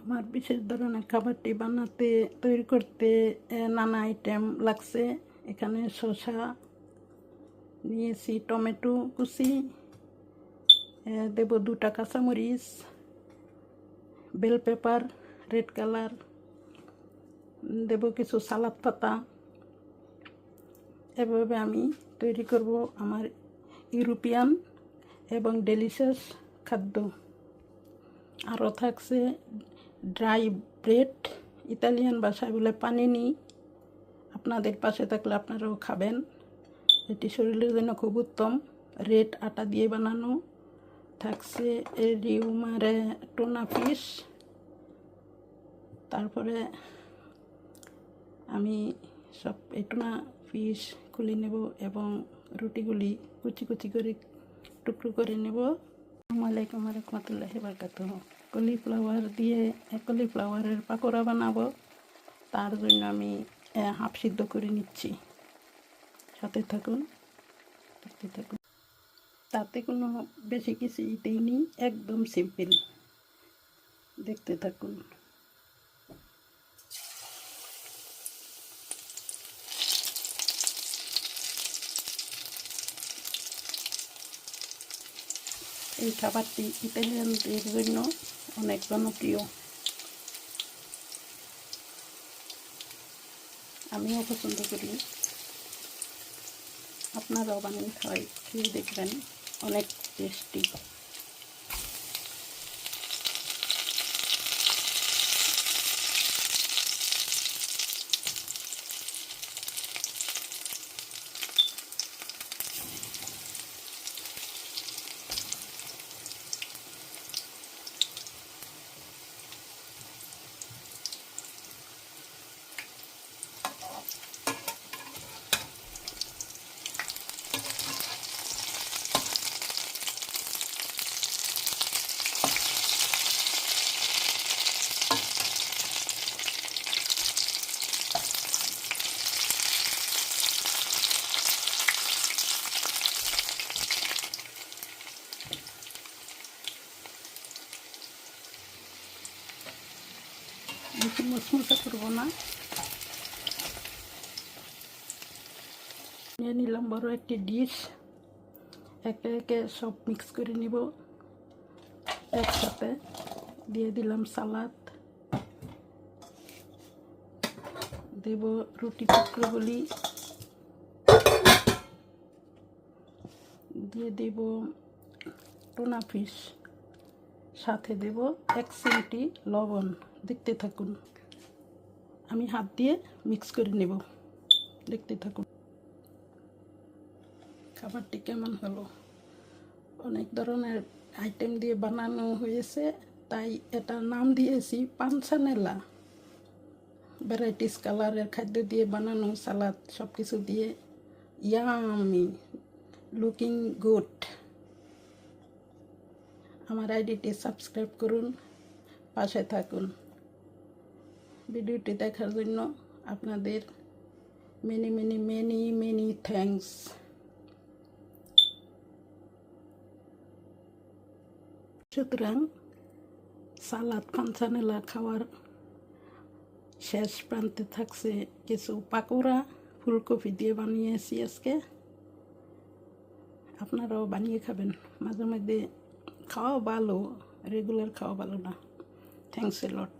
আমার বিশেষ ধরনের খাবারটি তৈরি করতে নানা আইটেম লাগছে। এখানে শসা নিয়েছি, টমেটো কুচি, দেব 2টা কাঁচামরিচ, বেল পেপার রেড কালার, দেব কিছু সালাদ পাতা। এভাবে আমি তৈরি করব আমার ইউরোপিয়ান এবং ডেলিশিয়াস খাদ্য। আরও থাকছে ড্রাই ব্রেড, ইতালিয়ান ভাষায় বলে পানিনি। আপনাদের পাশে থাকলে আপনারাও খাবেন, এটি শরীরের জন্য খুব উত্তম। রেড আটা দিয়ে বানানো। থাকছে রিউমারে টোনা ফিশ। তারপরে আমি সব এই টোনা ফিশ খুলে নেব এবং রুটিগুলি কুচি কুচি করে টুকরো করে নেব। আসসালামু আলাইকুম রহমতুল্লাহি বারাকাতুহু। কলিফ্লাওয়ারের পাকোড়া বানাবো। তার জন্য আমি হাফ সিদ্ধ করে নিচ্ছি। সাথে থাকুন, দেখতে থাকুন। তাতে কোনো বেশি কিছু দিইনি, একদম সিম্পল। দেখতে থাকুন। এই খাবারটি ইতালিয়ানদের জন্য অনেক জনপ্রিয়। আমিও পছন্দ করি। আপনারাও বানিয়ে খেয়ে দেখবেন, অনেক টেস্টি। বেশি মশমশা করবো না। নিয়ে নিলাম বড় একটি ডিশ। একে একে সব মিক্স করে নিব। একসাথে দিয়ে দিলাম সালাদ, দেব রুটি টুকরোগুলি, দিয়ে দেব টোনা ফিশ, সাথে দেব 1 চিমটি লবণ। দেখতে থাকুন। আমি হাত দিয়ে মিক্স করে নেব, দেখতে থাকুন। খাবারটি কেমন হলো? অনেক ধরনের আইটেম দিয়ে বানানো হয়েছে, তাই এটার নাম দিয়েছি পানসানেলা। ভ্যারাইটিস কালারের খাদ্য দিয়ে বানানো, সালাদ সব কিছু দিয়ে ইয়ামি, লুকিং গুড। আমার আইডিটি সাবস্ক্রাইব করুন, পাশে থাকুন। ভিডিওটি দেখার জন্য আপনাদের many many many many thanks. সুতরাং সালাদ পানসানেলা খাওয়ার শেষ প্রান্তে থাকছে কিছু পাকোড়া, ফুলকপি দিয়ে বানিয়েছি আজকে। আপনারাও বানিয়ে খাবেন। মাঝে মধ্যে খাওয়া ভালো, রেগুলার খাওয়া ভালো না। Thanks a lot.